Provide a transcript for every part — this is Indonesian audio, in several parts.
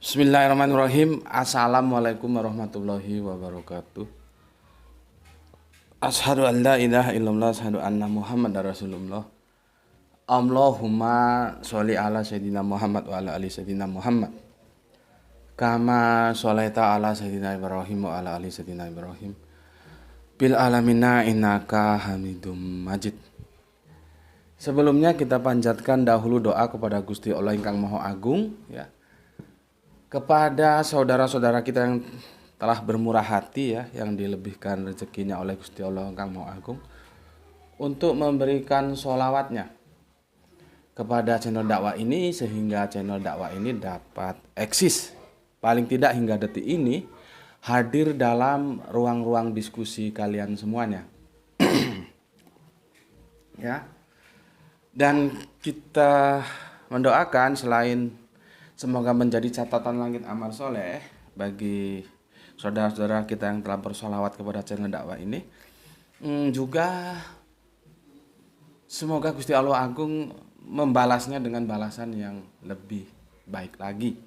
Bismillahirrahmanirrahim. Assalamualaikum warahmatullahi wabarakatuh. Asyhadu an la ilaha illallah, asyhadu anna Muhammadar Rasulullah. Allahumma sholli ala sayyidina Muhammad wa ala ali sayyidina Muhammad. Kama sholaita ala sayyidina Ibrahim wa ala ali sayyidina Ibrahim. Bil alamina innaka Hamidum Majid. Sebelumnya kita panjatkan dahulu doa kepada Gusti Allah Ingkang Maha Agung, ya. Kepada saudara-saudara kita yang telah bermurah hati, ya, yang dilebihkan rezekinya oleh Gusti Allah Engkang Maha Agung, untuk memberikan sholawatnya kepada channel dakwah ini sehingga channel dakwah ini dapat eksis, paling tidak hingga detik ini hadir dalam ruang-ruang diskusi kalian semuanya. Ya. Dan kita mendoakan selain semoga menjadi catatan langit amal soleh bagi saudara-saudara kita yang telah bersolawat kepada channel dakwah ini. Juga semoga Gusti Allah Agung membalasnya dengan balasan yang lebih baik lagi.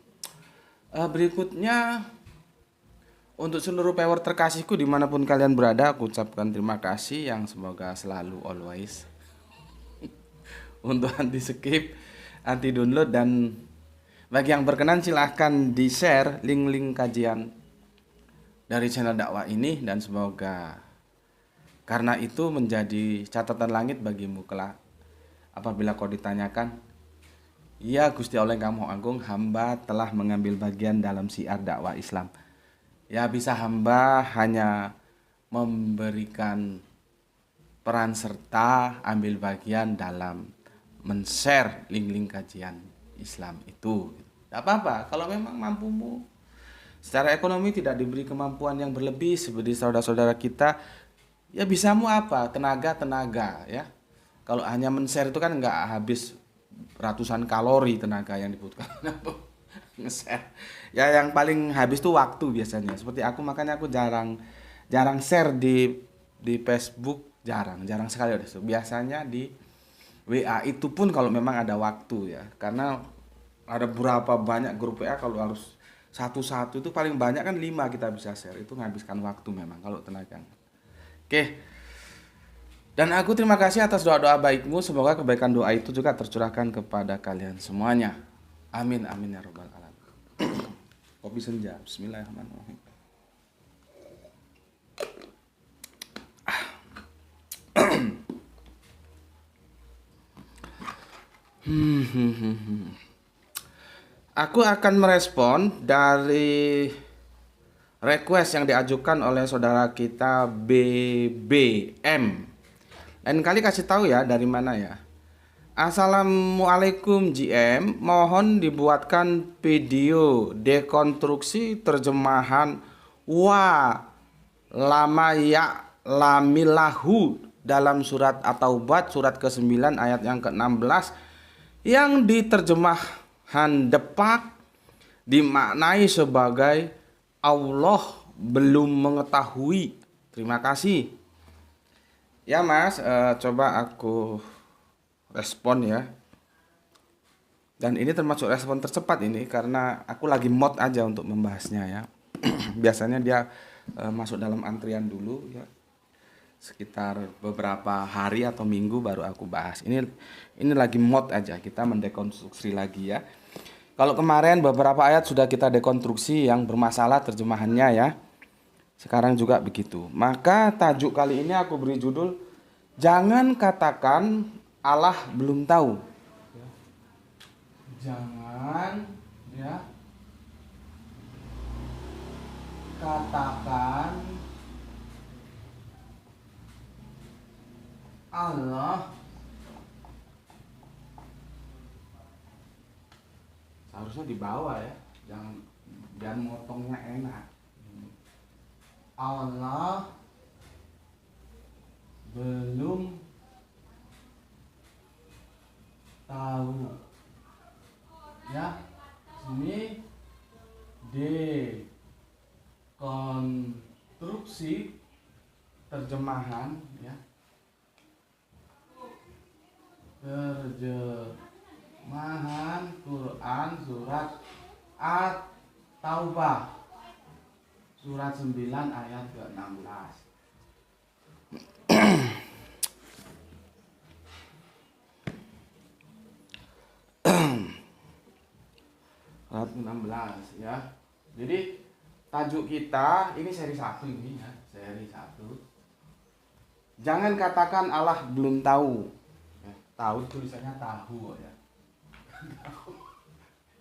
Berikutnya, untuk seluruh viewer terkasihku dimanapun kalian berada, aku ucapkan terima kasih yang semoga selalu always untuk anti skip, anti download, dan bagi yang berkenan silahkan di-share link-link kajian dari channel dakwah ini, dan semoga karena itu menjadi catatan langit bagimu kelak apabila kau ditanyakan, ya Gusti Allah yang Maha Agung, hamba telah mengambil bagian dalam syiar dakwah Islam. Ya, bisa hamba hanya memberikan peran serta ambil bagian dalam men-share link-link kajian Islam itu. Tidak apa-apa kalau memang mampumu secara ekonomi tidak diberi kemampuan yang berlebih seperti saudara-saudara kita, ya bisamu apa? Tenaga, ya. Kalau hanya men-share itu kan nggak habis ratusan kalori tenaga yang dibutuhkan untuk nge-share. Ya yang paling habis tuh waktu biasanya. Seperti aku, makanya aku jarang share di Facebook, jarang sekali. Biasanya di WA, itu pun kalau memang ada waktu, ya. Karena ada berapa banyak grup WA, kalau harus satu-satu itu paling banyak kan 5 kita bisa share. Itu menghabiskan waktu memang kalau tenaga. Oke. Dan aku terima kasih atas doa-doa baikmu. Semoga kebaikan doa itu juga tercurahkan kepada kalian semuanya. Amin amin ya rabbal alamin. Kopi senja. Bismillahirrahmanirrahim. Aku akan merespon dari request yang diajukan oleh saudara kita BBM. Lain kali kasih tahu ya dari mana, ya. Assalamualaikum GM, mohon dibuatkan video dekonstruksi terjemahan wa lama ya lamilahu dalam surat At-Taubah surat ke-9 ayat yang ke-16 yang diterjemahkan depak dimaknai sebagai Allah belum mengetahui. Terima kasih. Ya Mas, coba aku respon, ya. Dan ini termasuk respon tercepat ini karena aku lagi mod aja untuk membahasnya, ya. Biasanya dia masuk dalam antrian dulu, ya. Sekitar beberapa hari atau minggu baru aku bahas. Ini lagi mod aja, kita mendekonstruksi lagi, ya. Kalau kemarin beberapa ayat sudah kita dekonstruksi yang bermasalah terjemahannya, ya. Sekarang juga begitu. Maka tajuk kali ini aku beri judul Jangan Katakan Allah Belum Tahu. Jangan, ya, katakan Allah, seharusnya di bawah, ya, jangan motongnya enak. Allah belum tahu, ya. Ini dekonstruksi terjemahan, ya. Terjemahan Quran surat At Taubah surat 9 ayat ke-16. Ayat 16 ya. Jadi tajuk kita ini seri 1 ini ya, seri 1. Jangan katakan Allah belum tahu. Ya, tahu tulisannya tahu ya.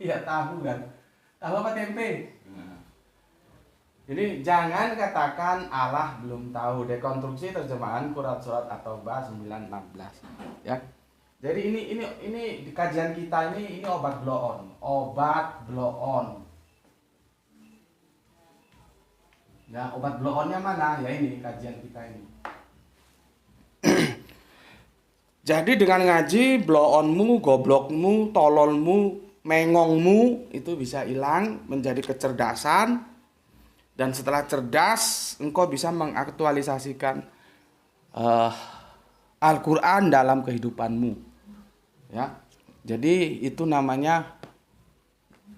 Iya tahu kan. Tahu apa tempe? Nah. Jadi jangan katakan Allah belum tahu. Dekonstruksi terjemahan Quran surat At-Taubah 9:16 ya. Jadi ini di kajian kita ini obat blow on. Obat blow on. Ya, obat blow onnya mana? Ya ini kajian kita ini. Jadi dengan ngaji blow onmu, goblokmu, tololmu, mengongmu itu bisa hilang menjadi kecerdasan, dan setelah cerdas engkau bisa mengaktualisasikan Al-Quran dalam kehidupanmu ya. Jadi itu namanya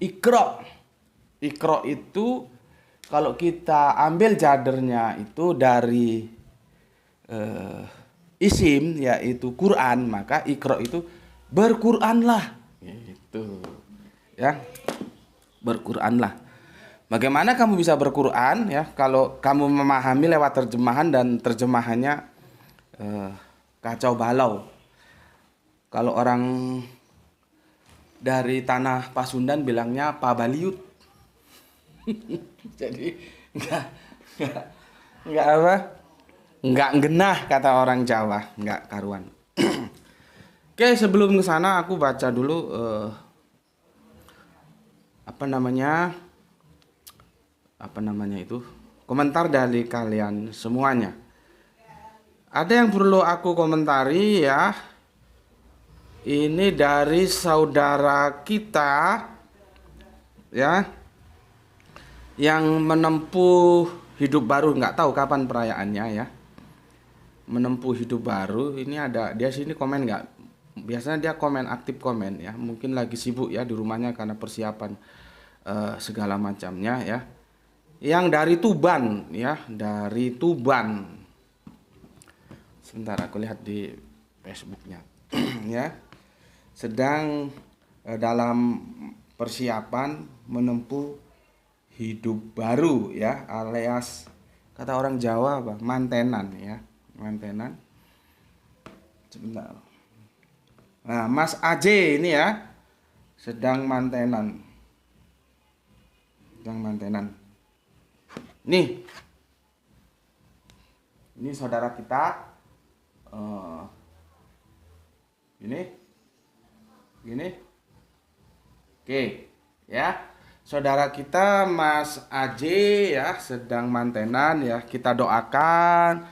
Iqra. Iqra itu kalau kita ambil jadernya itu dari isim yaitu Quran, maka Iqra itu berquranlah gitu ya, berquranlah. Bagaimana kamu bisa berquran ya kalau kamu memahami lewat terjemahan dan terjemahannya kacau balau. Kalau orang dari tanah Pasundan bilangnya pabaliut. Jadi enggak apa? Enggak genah kata orang Jawa, enggak karuan. Oke, sebelum ke sana aku baca dulu apa namanya itu komentar dari kalian semuanya. Ada yang perlu aku komentari ya. Ini dari saudara kita ya yang menempuh hidup baru, nggak tahu kapan perayaannya ya. Menempuh hidup baru ini ada dia sini komen nggak? Biasanya dia komen, aktif komen ya. Mungkin lagi sibuk ya di rumahnya karena persiapan segala macamnya ya. Yang dari Tuban ya, dari Tuban. Sebentar aku lihat di Facebooknya ya. Sedang dalam persiapan menempuh hidup baru ya, alias kata orang Jawa apa? Mantenan ya, mantenan. Sebentar. Nah, Mas AJ ini ya sedang mantenan. Sedang mantenan. Nih. Ini saudara kita Gini. Oke, ya. Saudara kita Mas AJ ya sedang mantenan ya. Kita doakan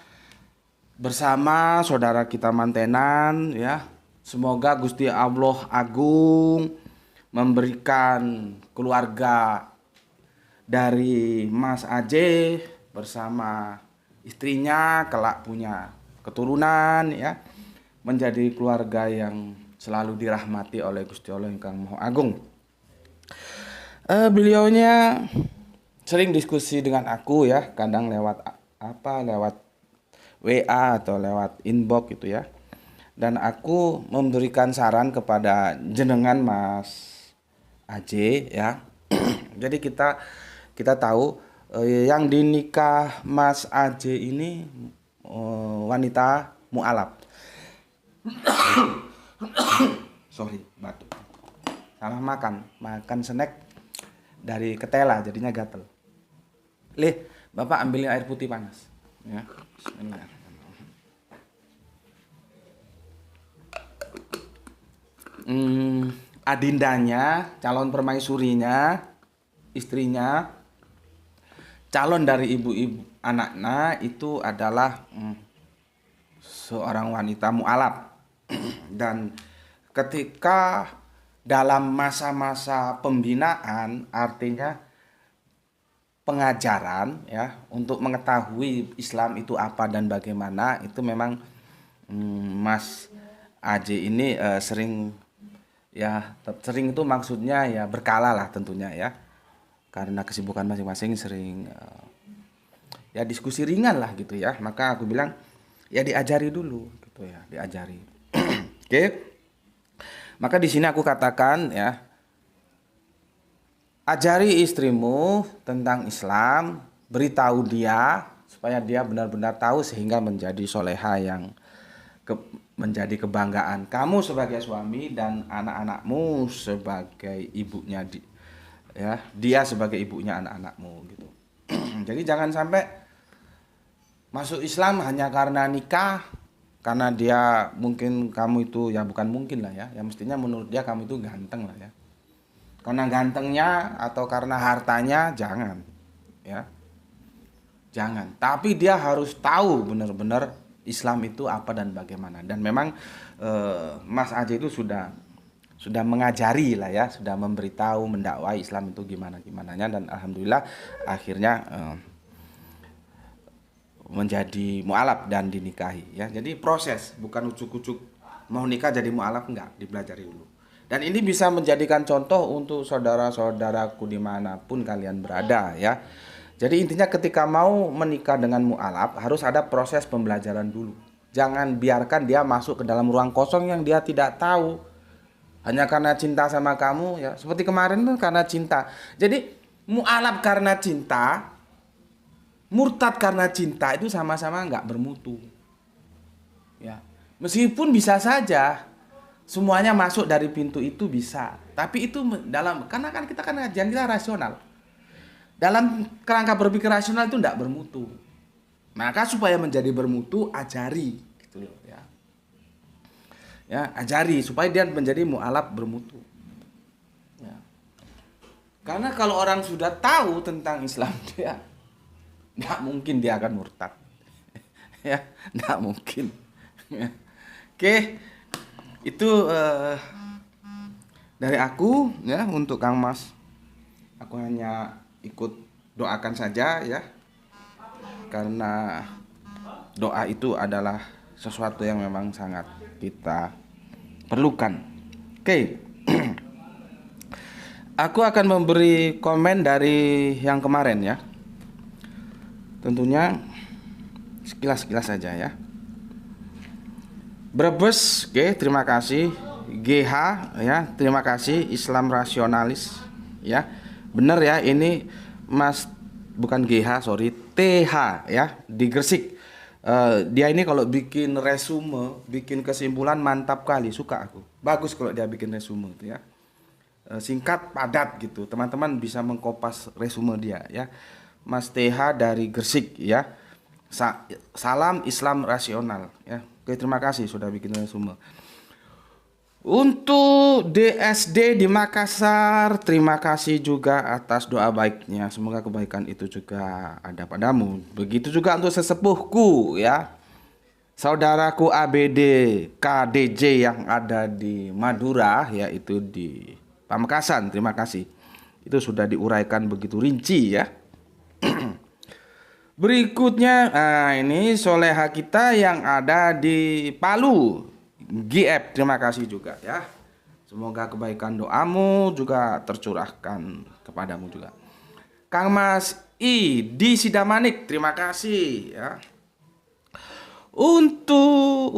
bersama saudara kita mantenan ya. Semoga Gusti Allah Agung memberikan keluarga dari Mas AJ bersama istrinya kelak punya keturunan ya. Menjadi keluarga yang selalu dirahmati oleh Gusti Allah Ingkang Maha Agung. Beliaunya sering diskusi dengan aku ya, kadang lewat lewat WA atau lewat inbox gitu ya. Dan aku memberikan saran kepada jenengan Mas AJ ya. Jadi kita tahu yang dinikah Mas AJ ini wanita mu'alaf. Sorry, batuk. Salah makan snack dari ketela jadinya gatel. Bapak ambilin air putih panas. Ya, bismillah. Adindanya, calon permaisurinya, istrinya, calon dari ibu-ibu anaknya itu adalah seorang wanita mu'alaf. Dan ketika dalam masa-masa pembinaan, artinya pengajaran ya untuk mengetahui Islam itu apa dan bagaimana, itu memang Mas AJ ini sering itu maksudnya ya berkala lah tentunya ya. karena kesibukan masing-masing sering ya diskusi ringan lah gitu ya. Maka aku bilang ya diajari dulu gitu ya, diajari. Oke. Maka di sini aku katakan ya, ajari istrimu tentang Islam, beritahu dia supaya dia benar-benar tahu sehingga menjadi soleha yang menjadi kebanggaan kamu sebagai suami dan anak-anakmu sebagai ibunya ya, dia sebagai ibunya anak-anakmu gitu. Jadi jangan sampai masuk Islam hanya karena nikah, karena dia mungkin kamu itu ya bukan mungkin lah ya, mestinya menurut dia kamu itu ganteng lah ya. Karena gantengnya atau karena hartanya jangan ya. Jangan, tapi dia harus tahu benar-benar Islam itu apa dan bagaimana. Dan memang Mas Aji itu sudah mengajari lah ya, sudah memberitahu, mendakwai Islam itu gimananya, dan alhamdulillah akhirnya menjadi mualaf dan dinikahi ya. Jadi proses, bukan ucuk-ucuk mau nikah jadi mualaf, enggak, dipelajari dulu. Dan ini bisa menjadikan contoh untuk saudara-saudaraku dimanapun kalian berada ya. Jadi intinya ketika mau menikah dengan mualaf harus ada proses pembelajaran dulu. Jangan biarkan dia masuk ke dalam ruang kosong yang dia tidak tahu. Hanya karena cinta sama kamu ya. Seperti kemarin tuh karena cinta. Jadi mualaf karena cinta, murtad karena cinta itu sama-sama nggak bermutu. Ya. Meskipun bisa saja semuanya masuk dari pintu itu bisa. Tapi itu karena kan kita kan kajian kita rasional. Dalam kerangka berpikir rasional itu tidak bermutu. Maka supaya menjadi bermutu ajari gitu loh ya. Ya, ajari supaya dia menjadi mualaf bermutu. Ya. Karena kalau orang sudah tahu tentang Islam dia tidak mungkin dia akan murtad. Ya, tidak mungkin. Ya. Oke. Itu dari aku ya untuk Kang Mas. Aku hanya ikut doakan saja ya, karena doa itu adalah sesuatu yang memang sangat kita perlukan. Oke. Aku akan memberi komen dari yang kemarin ya, tentunya sekilas-sekilas saja ya. Brebes, oke, terima kasih. GH ya, terima kasih. Islam rasionalis ya. Benar ya, ini Mas bukan GH, sorry, TH ya, di Gresik. Dia ini kalau bikin resume, bikin kesimpulan mantap kali, suka aku. Bagus kalau dia bikin resume itu ya. Singkat, padat gitu. Teman-teman bisa mengkopas resume dia ya. Mas TH dari Gresik ya. Salam Islam rasional ya. Oke, terima kasih sudah bikin resume. Untuk DSD di Makassar, terima kasih juga atas doa baiknya. Semoga kebaikan itu juga ada padamu. Begitu juga untuk sesepuhku ya, saudaraku ABD KDJ yang ada di Madura, yaitu di Pamekasan. Terima kasih. Itu sudah diuraikan begitu rinci ya. Berikutnya, ini soleha kita yang ada di Palu. GF, terima kasih juga ya. Semoga kebaikan doamu juga tercurahkan kepadamu juga. Kang Mas I di Sidamanik, terima kasih ya. Untuk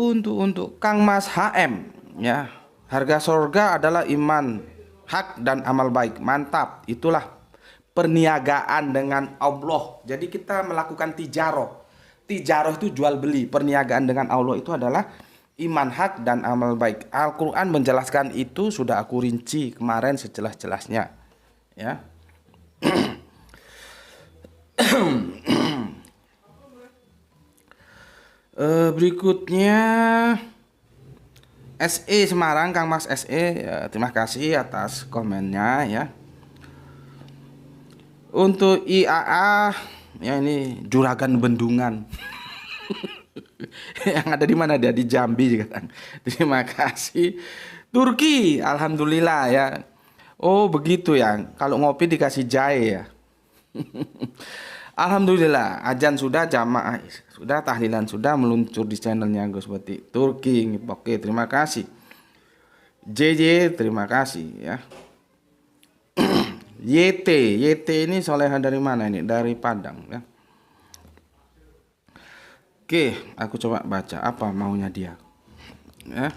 Kang Mas HM ya. Harga surga adalah iman, hak dan amal baik. Mantap, itulah perniagaan dengan Allah. Jadi kita melakukan tijaroh. Tijaroh itu jual beli. Perniagaan dengan Allah itu adalah iman, hak dan amal baik. Al-Quran menjelaskan itu, sudah aku rinci kemarin sejelas-jelasnya ya. Berikutnya SE Semarang, Kang Mas SE ya, terima kasih atas komennya ya. Untuk IAA ya, ini juragan bendungan. Yang ada di mana dia? Di Jambi juga. Terima kasih. Turki, alhamdulillah ya. Oh begitu ya. Kalau ngopi dikasih jahe ya. Alhamdulillah. Azan sudah, jamaah sudah, tahlilan sudah meluncur di channelnya Gus Beti. Turki, oke, terima kasih. JJ, terima kasih ya. YT ini soleha dari mana ini? Dari Padang ya. Oke, aku coba baca apa maunya dia. Ya.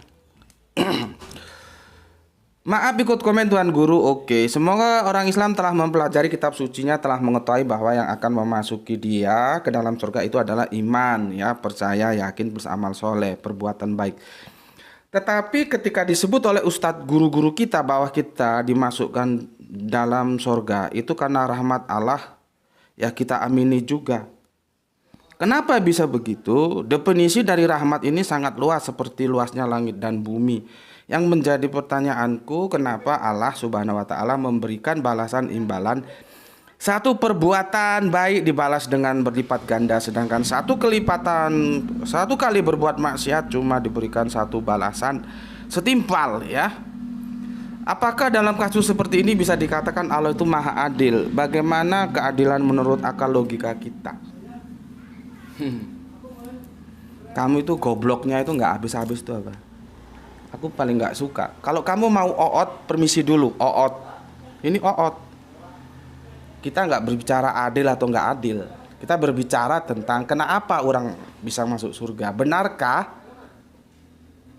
Maaf ikut komen Tuan Guru. Oke, semoga orang Islam telah mempelajari kitab sucinya, telah mengetahui bahwa yang akan memasuki dia ke dalam surga itu adalah iman, ya, percaya, yakin, plus amal soleh, perbuatan baik. Tetapi ketika disebut oleh ustadz guru-guru kita bahwa kita dimasukkan dalam surga itu karena rahmat Allah, ya kita amini juga. Kenapa bisa begitu? Definisi dari rahmat ini sangat luas seperti luasnya langit dan bumi. Yang menjadi pertanyaanku, kenapa Allah Subhanahu wa taala memberikan balasan imbalan satu perbuatan baik dibalas dengan berlipat ganda, sedangkan satu kali berbuat maksiat cuma diberikan satu balasan setimpal, ya. Apakah dalam kasus seperti ini bisa dikatakan Allah itu maha adil? Bagaimana keadilan menurut akal logika kita? Kamu itu gobloknya itu nggak habis-habis tuh apa? Aku paling nggak suka. Kalau kamu mau oot, permisi dulu, oot. Ini oot. Kita nggak berbicara adil atau nggak adil. Kita berbicara tentang kenapa orang bisa masuk surga. Benarkah?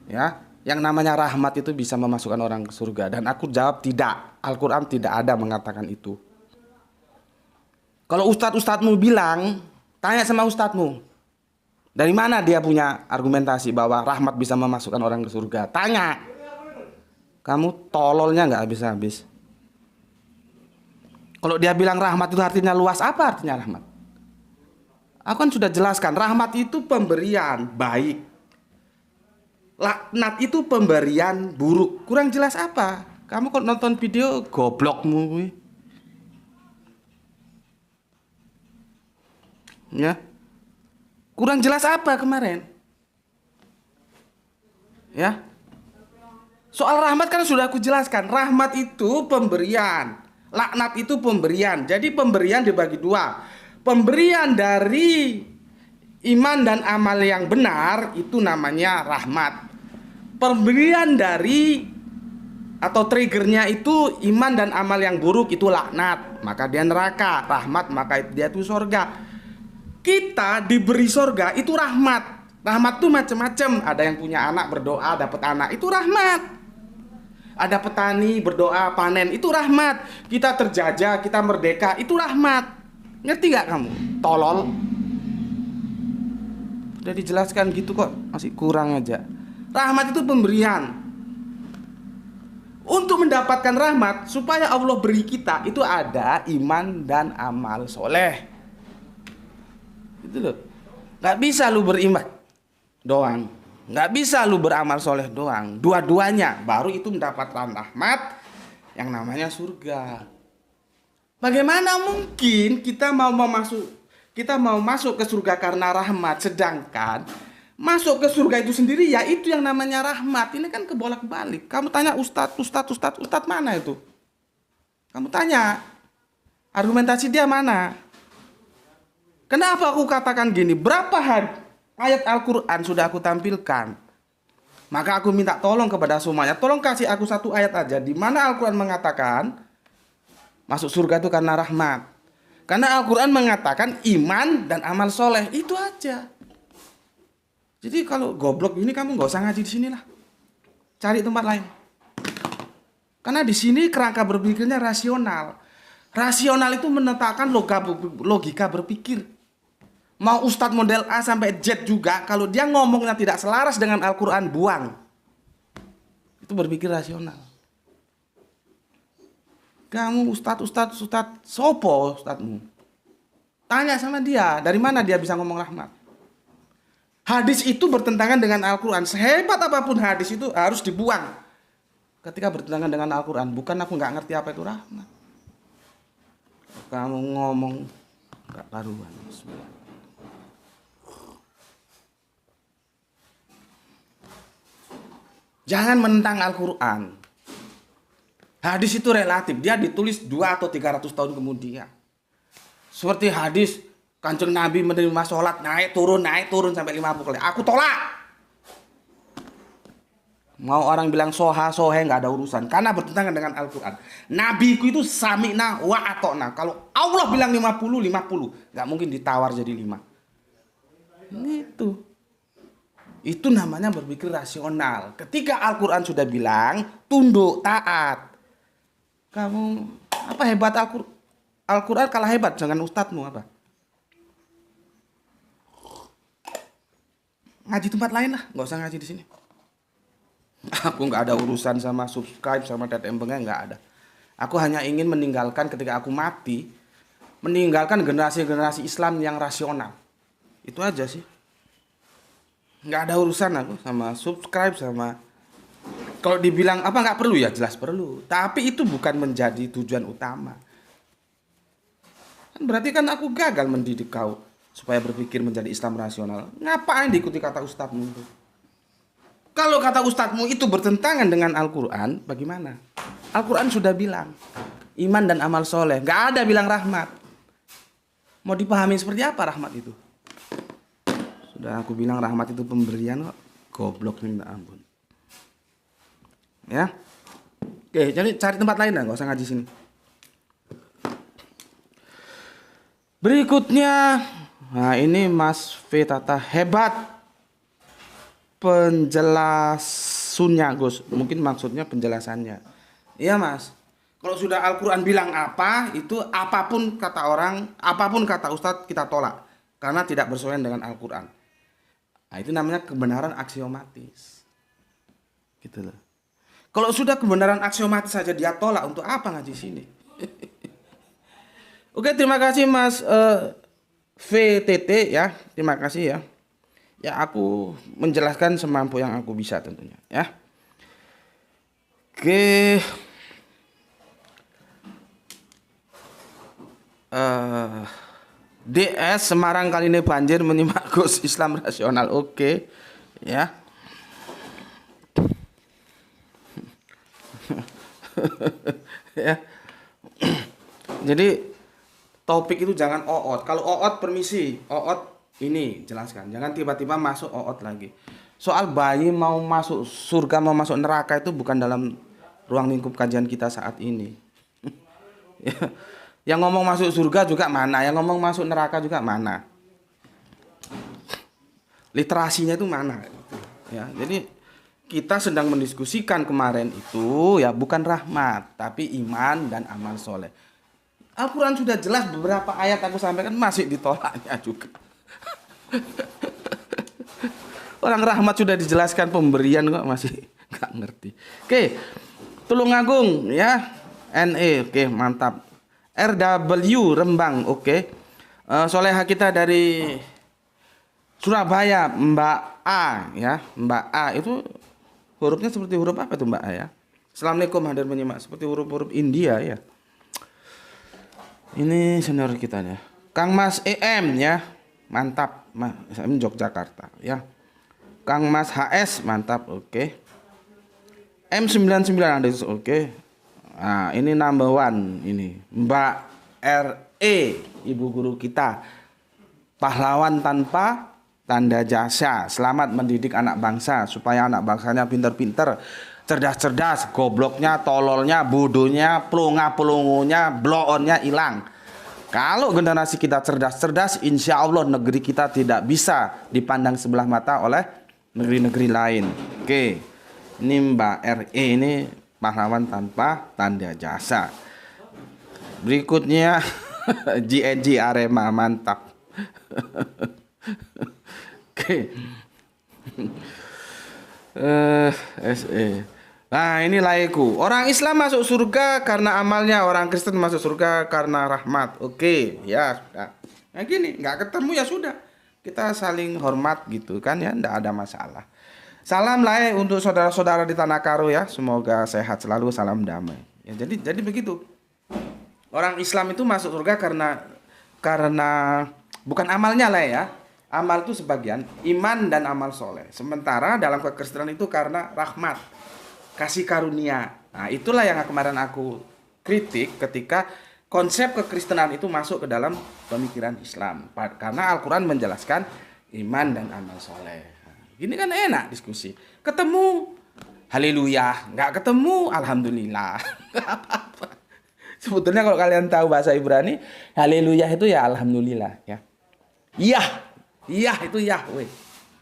Ya, yang namanya rahmat itu bisa memasukkan orang ke surga. Dan aku jawab tidak. Al-Quran tidak ada mengatakan itu. Kalau ustadz-ustadzmu bilang, tanya sama ustadzmu, dari mana dia punya argumentasi bahwa rahmat bisa memasukkan orang ke surga? Tanya. Kamu tololnya nggak habis-habis. Kalau dia bilang rahmat itu artinya luas, apa artinya rahmat? Aku kan sudah jelaskan, rahmat itu pemberian baik. Laknat itu pemberian buruk. Kurang jelas apa? Kamu kok nonton video goblokmu? Ya. Kurang jelas apa kemarin? Ya. Soal rahmat kan sudah aku jelaskan. Rahmat itu pemberian. Laknat itu pemberian. Jadi pemberian dibagi dua. Pemberian dari iman dan amal yang benar itu namanya rahmat. Pemberian dari atau triggernya itu iman dan amal yang buruk itu laknat. Maka dia neraka. Rahmat maka dia itu surga. Kita diberi surga itu rahmat. Rahmat itu macam-macam. Ada yang punya anak berdoa dapat anak, itu rahmat. Ada petani berdoa panen, itu rahmat. Kita terjajah, kita merdeka, itu rahmat. Ngerti gak kamu? Tolol. Udah dijelaskan gitu kok, masih kurang aja. Rahmat itu pemberian. Untuk mendapatkan rahmat, supaya Allah beri kita, itu ada iman dan amal soleh. Itu loh. Gak bisa lu beriman doang, gak bisa lu beramal soleh doang. Dua-duanya baru itu mendapatkan rahmat yang namanya surga. Bagaimana mungkin kita mau masuk ke surga karena rahmat, sedangkan masuk ke surga itu sendiri ya itu yang namanya rahmat. Ini kan kebolak-balik. Kamu tanya ustadz mana itu? Kamu tanya argumentasi dia mana? Kenapa aku katakan gini? Berapa ayat Al-Quran sudah aku tampilkan? Maka aku minta tolong kepada semuanya, tolong kasih aku satu ayat aja di mana Al-Quran mengatakan masuk surga itu karena rahmat. Karena Al-Quran mengatakan iman dan amal soleh, itu aja. Jadi kalau goblok ini kamu nggak usah ngaji di sini lah, cari tempat lain. Karena di sini kerangka berpikirnya rasional. Rasional itu menetapkan logika berpikir. Mau ustadz model A sampai Z juga, kalau dia ngomongnya tidak selaras dengan Al-Quran, buang. Itu berpikir rasional. Kamu ustadz sopo ustadzmu? Tanya sama dia, dari mana dia bisa ngomong rahmat? Hadis itu bertentangan dengan Al-Quran. Sehebat apapun hadis itu harus dibuang ketika bertentangan dengan Al-Quran. Bukan aku nggak ngerti apa itu rahmat. Kamu ngomong gak karuan. Jangan menentang Al-Quran. Hadis itu relatif. Dia ditulis 200 atau 300 tahun kemudian. Seperti hadis Kanjeng Nabi menerima sholat naik turun sampai 50 kali. Aku tolak. Mau orang bilang soha sohe nggak ada urusan karena bertentangan dengan Al-Qur'an. Nabiku itu sami'na wa atokna. Kalau Allah bilang 50 50, nggak mungkin ditawar jadi 5. Itu namanya berpikir rasional. Ketika Al-Qur'an sudah bilang tunduk, taat. Kamu apa hebat Al-Qur'an kalah hebat dengan ustadzmu apa? Ngaji tempat lain lah, nggak usah ngaji di sini. Aku nggak ada urusan sama subscribe sama tetembengnya, nggak ada. Aku hanya ingin meninggalkan ketika aku mati, meninggalkan generasi-generasi Islam yang rasional. Itu aja sih. Nggak ada urusan aku sama subscribe sama. Kalau dibilang apa nggak perlu ya jelas perlu. Tapi itu bukan menjadi tujuan utama. Kan berarti kan aku gagal mendidik kau supaya berpikir menjadi Islam rasional. Ngapain diikuti kata ustadzmu itu? Kalau kata ustadzmu itu bertentangan dengan Al-Quran, bagaimana? Al-Quran sudah bilang, iman dan amal soleh. Gak ada bilang rahmat. Mau dipahami seperti apa rahmat itu? Sudah aku bilang rahmat itu pemberian kok. Goblok minta ampun. Ya. Oke, jadi cari tempat lain lah, gak usah ngaji sini. Berikutnya, nah ini Mas V Tata hebat. Penjelasannya Gus, mungkin maksudnya penjelasannya. Iya Mas, kalau sudah Al-Quran bilang apa, itu apapun kata orang, apapun kata Ustadz kita tolak karena tidak bersesuaian dengan Al-Quran. Nah, itu namanya kebenaran aksiomatis. Gitu loh. Kalau sudah kebenaran aksiomatis saja dia tolak, untuk apa ngaji sini? Oke, terima kasih Mas VTT ya, terima kasih ya. Ya aku menjelaskan semampu yang aku bisa tentunya ya. Oke. DS Semarang kali ini banjir menyimak Gus Islam rasional. Oke. Ya. Ya. Jadi topik itu jangan oot. Kalau oot permisi, oot ini jelaskan, jangan tiba-tiba masuk oot lagi. Soal bayi mau masuk surga mau masuk neraka itu bukan dalam ruang lingkup kajian kita saat ini. Yang ngomong masuk surga juga mana, yang ngomong masuk neraka juga mana. Literasinya itu mana? Ya, jadi kita sedang mendiskusikan kemarin itu ya bukan rahmat, tapi iman dan amal soleh. Al-Quran sudah jelas, beberapa ayat aku sampaikan masih ditolaknya juga. Orang rahmat sudah dijelaskan pemberian kok masih nggak ngerti. Oke, Tulungagung ya, NE, oke mantap. RW Rembang, oke. Soleha kita dari Surabaya, Mbak A ya, Mbak A itu hurufnya seperti huruf apa tuh Mbak A ya? Assalamualaikum, hadir menyimak seperti huruf-huruf India ya. Ini senior kita ya, Kang Mas EM ya. Mantap, Mas Yogyakarta ya. Kang Mas HS mantap, oke. M99 ada, oke. Nah, ini number one ini. Mbak RE, ibu guru kita. Pahlawan tanpa tanda jasa. Selamat mendidik anak bangsa supaya anak bangsanya pinter-pinter, cerdas-cerdas, gobloknya, tololnya, bodohnya, pelunga-pelungunya, blow-onnya hilang. Kalau generasi kita cerdas-cerdas, insya Allah negeri kita tidak bisa dipandang sebelah mata oleh negeri-negeri lain. Oke, ini Mbak RE ini pahlawan tanpa tanda jasa. Berikutnya GNG Arema, mantap. Oke. SE. Nah ini laiku. Orang Islam masuk surga karena amalnya, orang Kristen masuk surga karena rahmat. Oke, ya sudah. Nah gini, nggak ketemu ya sudah. Kita saling hormat gitu kan ya, nggak ada masalah. Salam lae untuk saudara-saudara di Tanah Karo ya. Semoga sehat selalu, salam damai. Ya, jadi begitu. Orang Islam itu masuk surga karena bukan amalnya lah ya. Amal itu sebagian, iman dan amal soleh. Sementara dalam kekristenan itu karena rahmat, kasih karunia. Nah itulah yang kemarin aku kritik ketika konsep kekristenan itu masuk ke dalam pemikiran Islam. Karena Al-Quran menjelaskan iman dan amal soleh. Ini kan enak diskusi. Ketemu haleluya, nggak ketemu, alhamdulillah. Nggak apa-apa. Sebetulnya kalau kalian tahu bahasa Ibrani, haleluya itu ya alhamdulillah ya. Iya, iya itu Yahweh.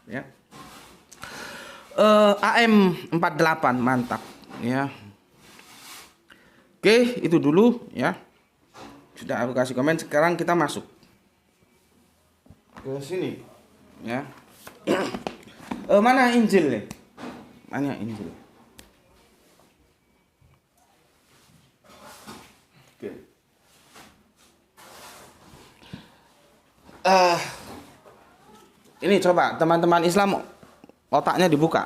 Ya. AM 48 mantap ya. Oke, itu dulu ya. Sudah aku kasih komen, sekarang kita masuk ke sini ya. Mana Injil nih? Mana Injil? Oke. Ini coba teman-teman Islam otaknya dibuka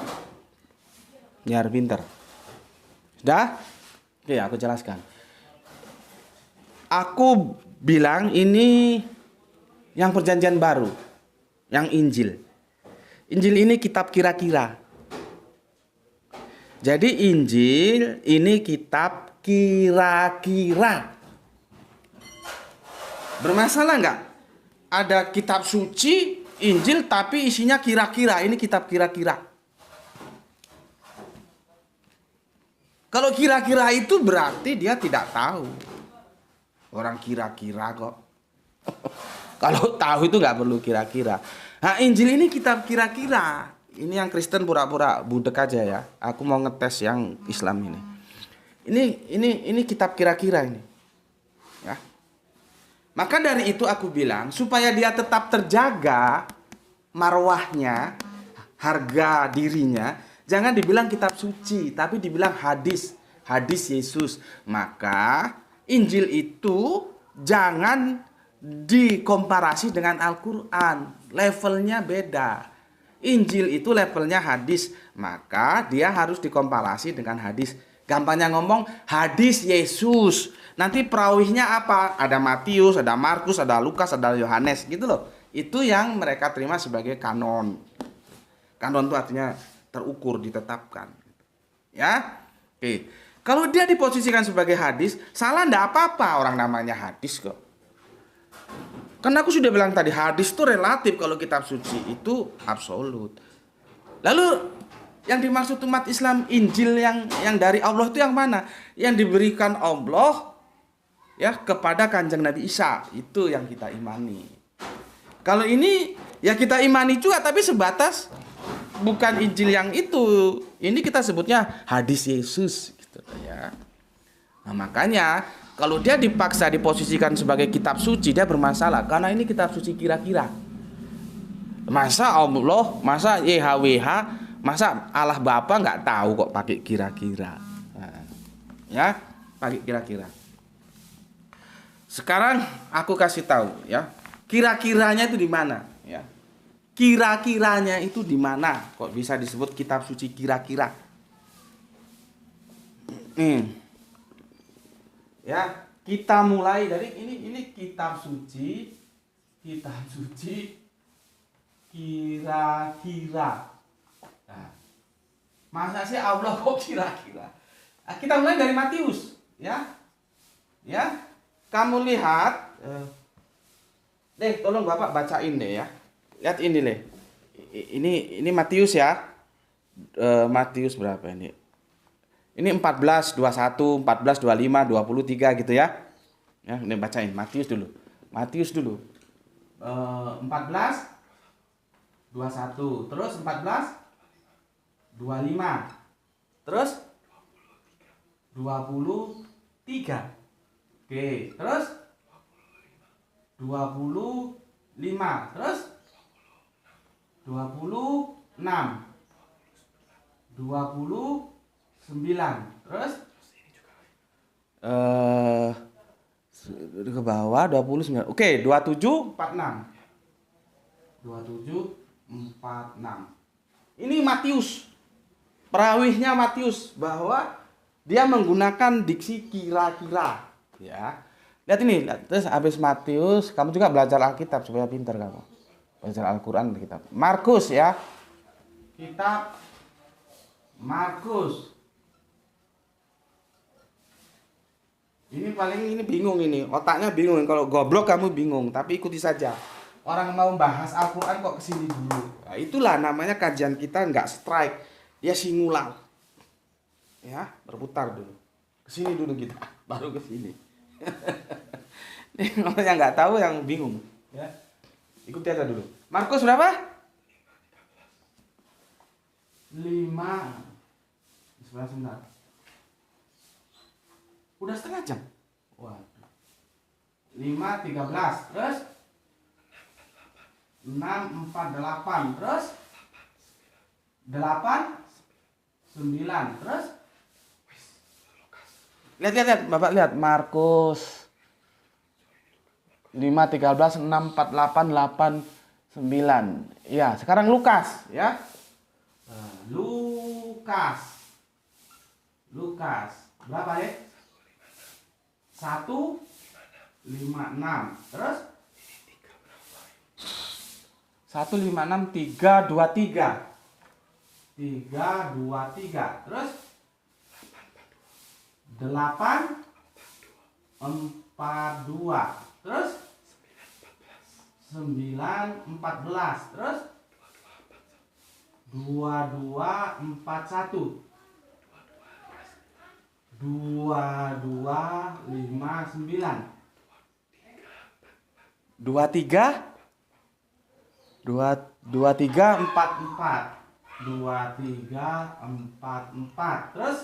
biar pinter. Sudah? Oke, aku jelaskan. Aku bilang ini yang perjanjian baru, yang Injil. Injil ini kitab kira-kira. Jadi Injil ini kitab kira-kira. Bermasalah nggak? Ada kitab suci, Injil, tapi isinya kira-kira. Ini kitab kira-kira. Kalau kira-kira itu berarti dia tidak tahu. Orang kira-kira kok. Kalau tahu itu nggak perlu kira-kira. Nah, Injil ini kitab kira-kira. Ini yang Kristen pura-pura budek aja ya. Aku mau ngetes yang Islam ini. Ini kitab kira-kira ini. Ya. Maka dari itu aku bilang supaya dia tetap terjaga marwahnya, harga dirinya, jangan dibilang kitab suci, tapi dibilang hadis Yesus. Maka Injil itu jangan dikomparasi dengan Al-Quran. Levelnya beda. Injil itu levelnya hadis, maka dia harus dikomparasi dengan hadis. Gampangnya ngomong hadis Yesus. Nanti perawihnya apa? Ada Matius, ada Markus, ada Lukas, ada Yohanes gitu loh. Itu yang mereka terima sebagai kanon. Kanon itu artinya terukur, ditetapkan. Ya, oke. Kalau dia diposisikan sebagai hadis, salah enggak apa-apa, orang namanya hadis kok. Karena aku sudah bilang tadi, hadis itu relatif, kalau kitab suci itu absolut. Lalu yang dimaksud umat Islam Injil yang dari Allah itu yang mana? Yang diberikan Allah ya kepada Kanjeng Nabi Isa, itu yang kita imani. Kalau ini ya kita imani juga, tapi sebatas bukan Injil yang itu. Ini kita sebutnya hadis Yesus gitu ya. Nah, makanya kalau dia dipaksa diposisikan sebagai kitab suci, dia bermasalah. Karena ini kitab suci kira-kira. Masa Allah, masa YHWH, masa Allah Bapa nggak tahu kok pakai kira-kira. Nah, ya, pakai kira-kira. Sekarang aku kasih tahu ya, kira-kiranya itu di mana? Ya, kira-kiranya itu di mana? Kok bisa disebut kitab suci kira-kira? Ya, kita mulai dari ini kitab suci kira-kira. Nah, masa sih Allah kok kira-kira? Nah, kita mulai dari Matius, ya. Ya, kamu lihat, tolong Bapak bacain deh ya. Lihat ini deh. Ini Matius ya. Matius berapa ini? Ini 14, 21, 14, 25, 23 gitu ya. Ya, ini bacain Matius dulu. 14, 21, terus 14, 25, terus 23. Oke, terus 25, terus 26, 29, terus ke bawah 29. Oke, 27, 46. 27, 46. Ini Matius. Perawihnya Matius bahwa dia menggunakan diksi kira-kira, ya. Lihat ini, terus habis Matius, kamu juga belajar Alkitab supaya pintar kamu. Belajar Al-Qur'an kitab. Markus ya. Kitab Markus. Ini bingung ini, otaknya bingung. Kalau goblok kamu bingung, tapi ikuti saja. Orang mau bahas Al-Quran kok kesini dulu. Nah, itulah namanya kajian kita nggak strike, dia singular. Ya, berputar dulu. Kesini dulu kita, baru kesini. Nih kalau yang nggak tahu yang bingung, ya. Ikuti aja dulu. Markus berapa? 5. Sebelah sebentar. Udah setengah jam. Waduh. 5, 13. Terus 6, 4, 8. Terus 8, 9. Terus lihat Bapak lihat Markus 5, 13, 6, 4, 8, 8, 9. Ya, sekarang Lukas, ya. Lukas berapa ya? 1, 5, 6. Terus 1, 5, 6, 3, 2, 3. 3, 2, 3. Terus 8, 4, 2. Terus 9, 14. Terus 2, 2, 4, 1. 2, 2, 5, 9. 2, 3. 2, 3, 4, 4. 2, 3, 4, 4. Terus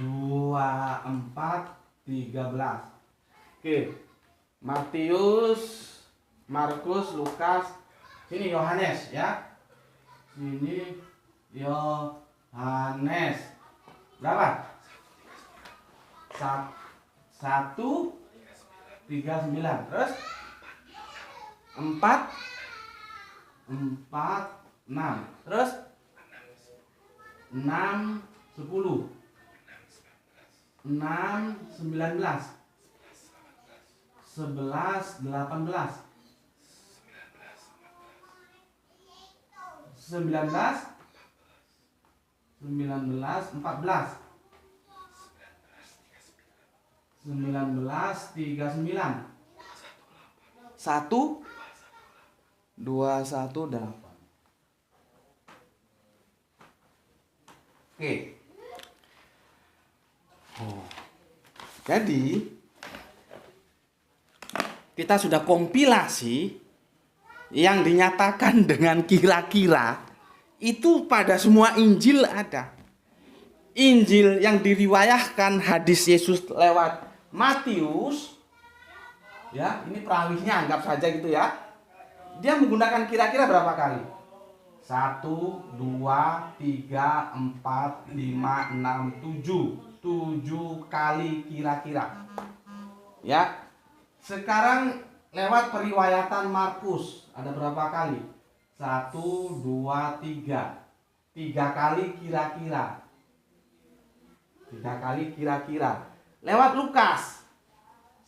2, 4, 13. Oke. Matius, Markus, Lukas. Sini Yohanes, ya. Sini Yohanes. Berapa? 1, 39. Terus 4, 6. Terus 6, 10. 6, 19. 11, 18. 19, 14. 19, 39. 1, 2, 1, 8. Oke. Jadi kita sudah kompilasi yang dinyatakan dengan kira-kira itu pada semua Injil ada. Injil yang diriwayahkan hadis Yesus lewat Matius, ya, ini perawinya anggap saja gitu ya. Dia menggunakan kira-kira berapa kali? 1, 2, 3, 4, 5, 6, 7. 7 kali kira-kira. Ya. Sekarang lewat periwayatan Markus ada berapa kali? 1, 2, 3. 3 kali kira-kira. 3 kali kira-kira. Lewat Lukas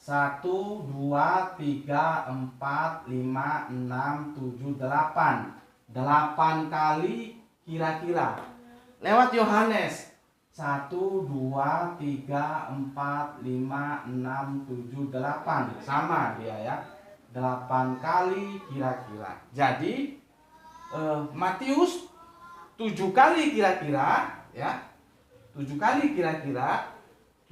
1, 2, 3, 4, 5, 6, 7, 8. 8 kali kira-kira. Lewat Yohanes 1, 2, 3, 4, 5, 6, 7, 8. Sama dia ya. 8 kali kira-kira. Jadi Matius 7 kali kira-kira, ya. 7 kali kira-kira.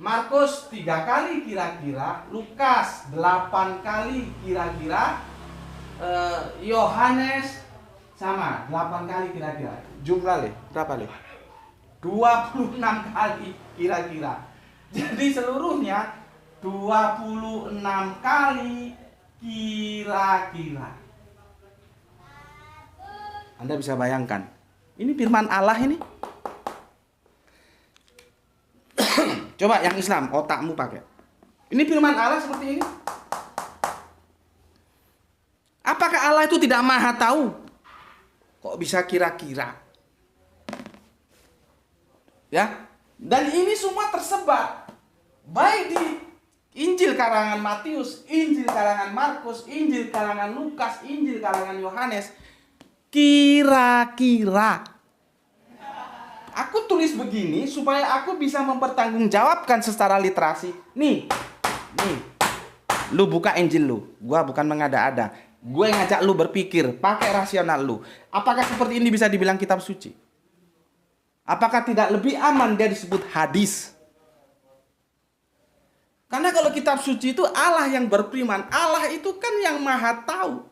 Markus 3 kali kira-kira. Lukas 8 kali kira-kira. Yohanes sama 8 kali kira-kira. Jumlah berapa 26 kali kira-kira. Jadi seluruhnya 26 kali kira-kira. Anda bisa bayangkan. Ini firman Allah ini. Coba yang Islam, otakmu pakai. Ini firman Allah seperti ini. Apakah Allah itu tidak maha tahu? Kok bisa kira-kira? Ya. Dan ini semua tersebar baik di Injil karangan Matius, Injil karangan Markus, Injil karangan Lukas, Injil karangan Yohanes. Kira-kira. Aku tulis begini supaya aku bisa mempertanggungjawabkan secara literasi. Nih. Lu buka Injil lu. Gua bukan mengada-ada. Gue ngajak lu berpikir, pakai rasional lu. Apakah seperti ini bisa dibilang kitab suci? Apakah tidak lebih aman dia disebut hadis? Karena kalau kitab suci itu Allah yang berfirman. Allah itu kan yang maha tahu.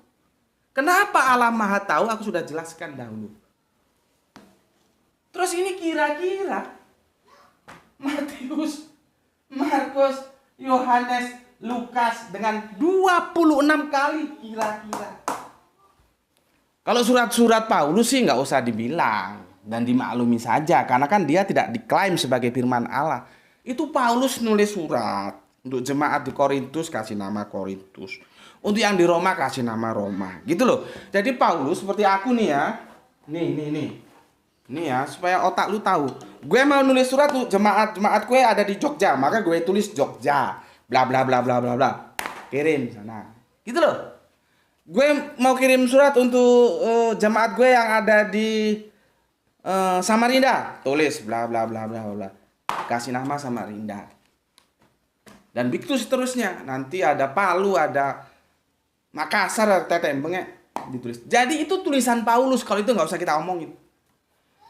Kenapa Allah maha tahu? Aku sudah jelaskan dahulu. Terus ini kira-kira Matius, Markus, Yohanes, Lukas dengan 26 kali kira-kira. Kalau surat-surat Paulus sih nggak usah dibilang dan dimaklumi saja. Karena kan dia tidak diklaim sebagai firman Allah. Itu Paulus nulis surat. Untuk jemaat di Korintus kasih nama Korintus. Untuk yang di Roma kasih nama Roma. Gitu loh. Jadi Paulus seperti aku nih ya. Nih ya, supaya otak lu tahu. Gue mau nulis surat tuh jemaat gue ada di Jogja, maka gue tulis Jogja. Bla bla bla bla bla bla. Kirim sana. Gitu loh. Gue mau kirim surat untuk jemaat gue yang ada di Samarinda, tulis bla bla bla bla bla. Kasih nama Samarinda. Dan begitu seterusnya. Nanti ada Palu, ada Makassar, tetembengnya ditulis. Jadi itu tulisan Paulus, kalau itu nggak usah kita omongin.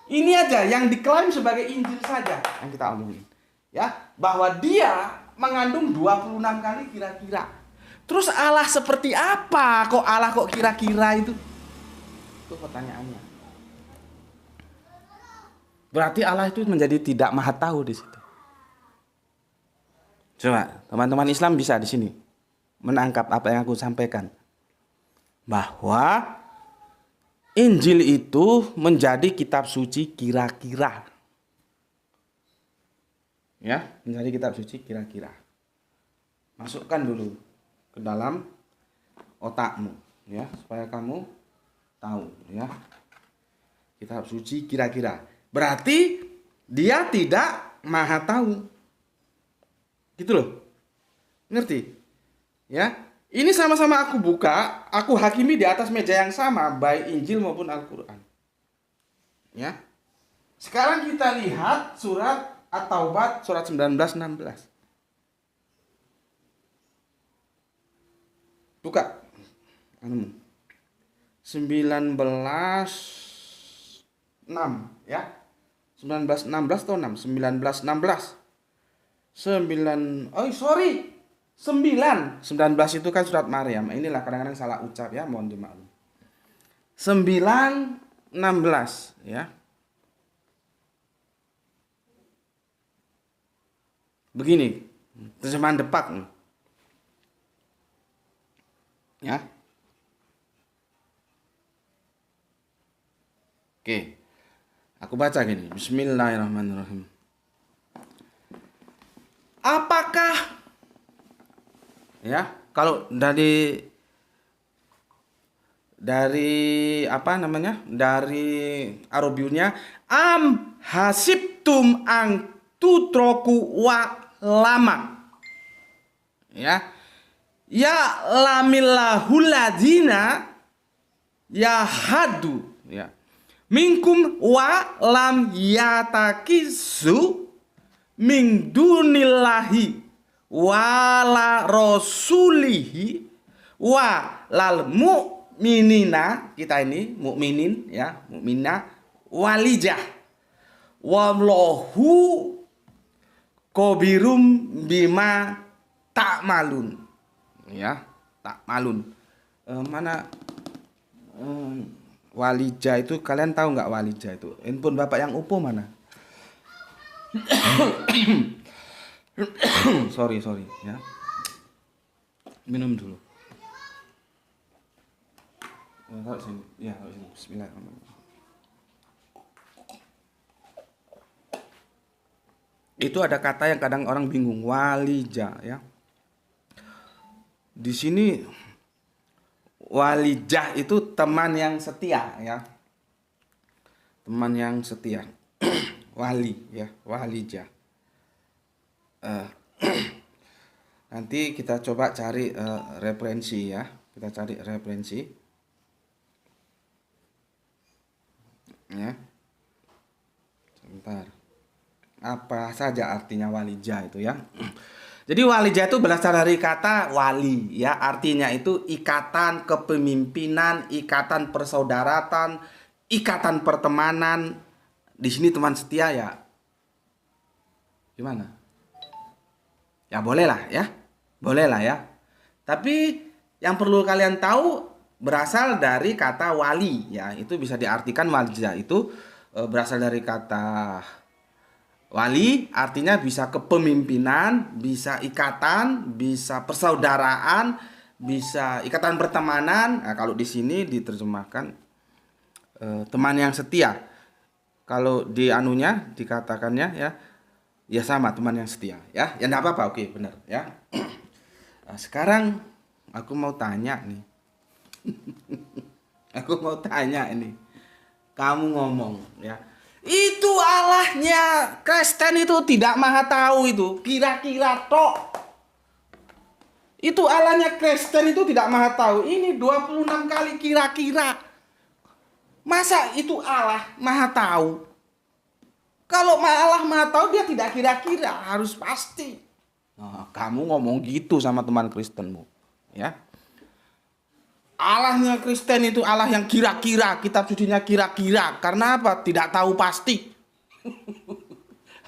Ini aja yang diklaim sebagai Injil saja yang kita omongin. Ya, bahwa dia mengandung 26 kali kira-kira. Terus Allah seperti apa? Kok Allah kok kira-kira itu? Itu pertanyaannya. Berarti Allah itu menjadi tidak maha tahu di situ. Coba teman-teman Islam bisa di sini menangkap apa yang aku sampaikan. Bahwa Injil itu menjadi kitab suci kira-kira. Ya, menjadi kitab suci kira-kira. Masukkan dulu ke dalam otakmu ya, supaya kamu tahu ya. Kitab suci kira-kira. Berarti dia tidak maha tahu. Gitu loh. Ngerti? Ya. Ini sama-sama aku buka, aku hakimi di atas meja yang sama, baik Injil maupun Al-Quran. Ya. Sekarang kita lihat surat At-Taubat, surat 19:16. Buka. 19:6 ya. 19:16 atau 6? 19:16. 19 itu kan surat Maryam. Inilah kadang-kadang salah ucap ya, mohon dimaklum. 9:16 ya. Begini, terjemahan Depak. Ya. Oke. Aku baca gini. Bismillahirrahmanirrahim. Apakah ya, kalau dari apa namanya? Dari Arabiunya am hasibtum ang tutroku wa lama. Ya. Ya lamillahul ladzina ya hadu ya. Minkum wa lam yatakisu min dunillahi wala rasulihi wa lal mu'minina, kita ini mukminin ya, mukminah walijah wallahu kobirum bima ta'malun ya, ta'malun. Mana walijah itu, kalian tahu nggak walijah itu? Handphone bapak yang Oppo mana? sorry ya, minum dulu. Ya, Bismillahirrahmanirrahim. Itu ada kata yang kadang orang bingung, walija ya. Di sini walijah itu teman yang setia ya, teman yang setia. Wali ya, walijah. Nanti kita coba cari referensi ya. Kita cari referensi ya. Sebentar. Apa saja artinya walijah itu ya? Jadi walijah itu berasal dari kata wali ya, artinya itu ikatan kepemimpinan, ikatan persaudaraan, ikatan pertemanan di sini teman setia ya gimana? Ya boleh lah ya. Boleh lah ya. Tapi yang perlu kalian tahu berasal dari kata wali ya. Itu bisa diartikan walja itu berasal dari kata wali, artinya bisa kepemimpinan, bisa ikatan, bisa persaudaraan, bisa ikatan pertemanan. Nah, kalau di sini diterjemahkan teman yang setia. Kalau di anunya dikatakannya ya sama teman yang setia ya. Ya enggak apa-apa, oke benar ya. Nah, sekarang aku mau tanya nih. Aku mau tanya ini. Kamu ngomong ya. Itu Allahnya Kristen itu tidak maha tahu itu. Kira-kira tok. Itu Allahnya Kristen itu tidak maha tahu. Ini 26 kali kira-kira. Masa itu Allah maha tahu? Kalau Allah maha tahu dia tidak kira-kira, harus pasti. Nah, kamu ngomong gitu sama teman Kristenmu, ya. Allahnya Kristen itu Allah yang kira-kira, kitab sucinya kira-kira. Karena apa? Tidak tahu pasti.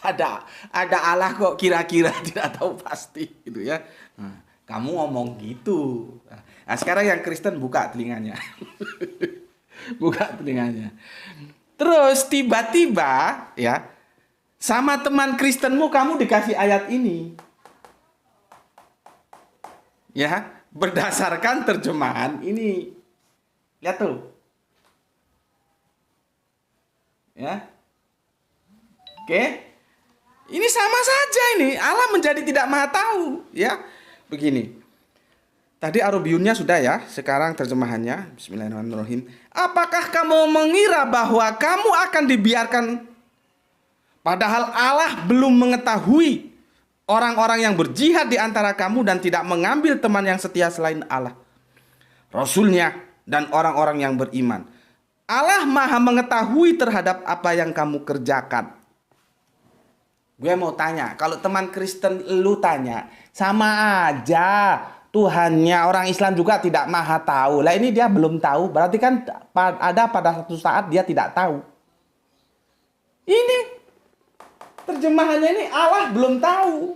ada Allah kok kira-kira tidak tahu pasti gitu ya. Nah, kamu ngomong gitu. Nah, sekarang yang Kristen buka telinganya. Buka telinganya. Terus tiba-tiba ya sama teman Kristenmu kamu dikasih ayat ini. Ya, berdasarkan terjemahan ini. Lihat tuh. Ya. Oke. Ini sama saja ini. Allah menjadi tidak maha tahu, ya. Begini. Tadi arubiunnya sudah ya, sekarang terjemahannya. Bismillahirrahmanirrahim. Apakah kamu mengira bahwa kamu akan dibiarkan padahal Allah belum mengetahui orang-orang yang berjihad di antara kamu dan tidak mengambil teman yang setia selain Allah, Rasulnya dan orang-orang yang beriman. Allah maha mengetahui terhadap apa yang kamu kerjakan. Gue mau tanya, kalau teman Kristen lu tanya, sama aja. Tuhannya orang Islam juga tidak maha tahu. Lah ini dia belum tahu. Berarti kan ada pada satu saat dia tidak tahu. Ini terjemahannya ini Allah belum tahu.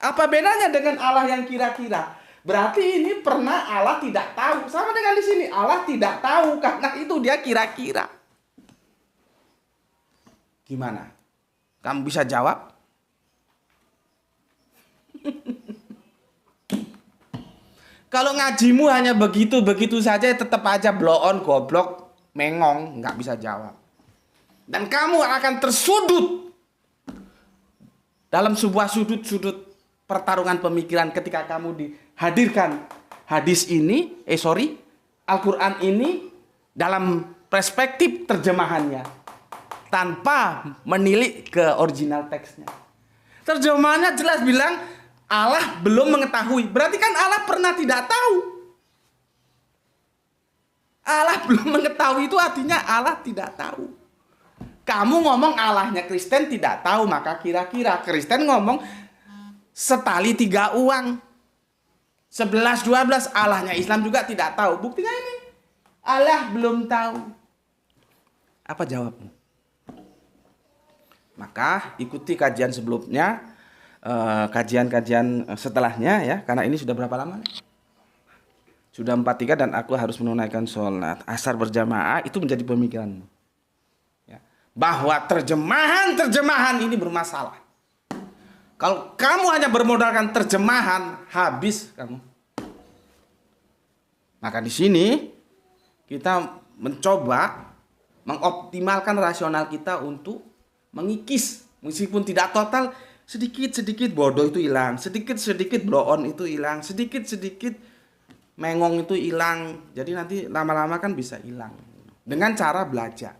Apa bedanya dengan Allah yang kira-kira? Berarti ini pernah Allah tidak tahu. Sama dengan di sini Allah tidak tahu karena itu dia kira-kira. Gimana? Kamu bisa jawab? Kalau ngajimu hanya begitu-begitu saja tetap aja blow on, goblok, mengong, nggak bisa jawab. Dan kamu akan tersudut dalam sebuah sudut-sudut pertarungan pemikiran ketika kamu dihadirkan hadis ini, Al-Quran ini dalam perspektif terjemahannya tanpa menilik ke original teksnya. Terjemahannya jelas bilang Allah belum mengetahui. Berarti kan Allah pernah tidak tahu. Allah belum mengetahui itu artinya Allah tidak tahu. Kamu ngomong Allahnya Kristen tidak tahu, maka kira-kira Kristen ngomong setali 3 uang. 11, 12 Allahnya Islam juga tidak tahu. Buktinya ini. Allah belum tahu. Apa jawabmu? Maka ikuti kajian sebelumnya. Kajian-kajian setelahnya ya, karena ini sudah berapa lama? Sudah 4.3 dan aku harus menunaikan sholat asar berjamaah. Itu menjadi pemikiranmu ya, bahwa terjemahan ini bermasalah. Kalau kamu hanya bermodalkan terjemahan, habis kamu. Maka di sini kita mencoba mengoptimalkan rasional kita untuk mengikis, meskipun tidak total. Sedikit-sedikit bodoh itu hilang, sedikit-sedikit blow on itu hilang, sedikit-sedikit mengong itu hilang. Jadi nanti lama-lama kan bisa hilang. Dengan cara belajar.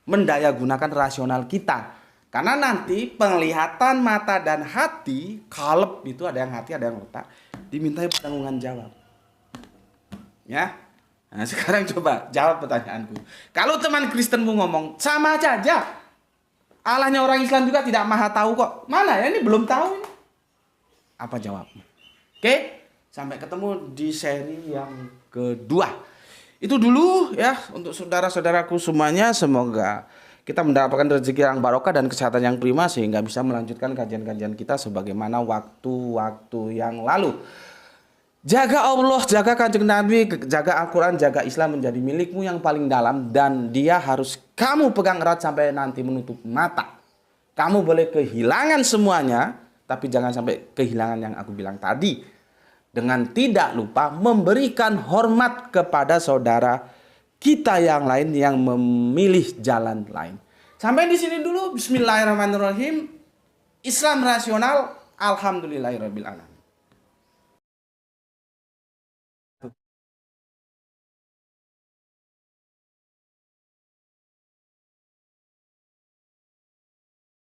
Mendaya gunakan rasional kita. Karena nanti penglihatan mata dan hati, kalep itu ada yang hati, ada yang otak, dimintai pertanggungan jawab. Ya. Nah, sekarang coba jawab pertanyaanku. Kalau teman Kristenmu ngomong, sama aja. Allahnya orang Islam juga tidak maha tahu kok. Mana ya, ini belum tahu ini. Apa jawabnya? Oke, sampai ketemu di seri yang kedua. Itu dulu ya untuk saudara-saudaraku semuanya. Semoga kita mendapatkan rezeki yang barokah dan kesehatan yang prima sehingga bisa melanjutkan kajian-kajian kita sebagaimana waktu-waktu yang lalu. Jaga Allah, jaga Kanjeng Nabi, jaga Al-Quran, jaga Islam menjadi milikmu yang paling dalam. Dan dia harus kamu pegang erat sampai nanti menutup mata. Kamu boleh kehilangan semuanya, tapi jangan sampai kehilangan yang aku bilang tadi. Dengan tidak lupa memberikan hormat kepada saudara kita yang lain yang memilih jalan lain. Sampai di sini dulu. Bismillahirrahmanirrahim. Islam rasional. Alhamdulillahirrahmanirrahim.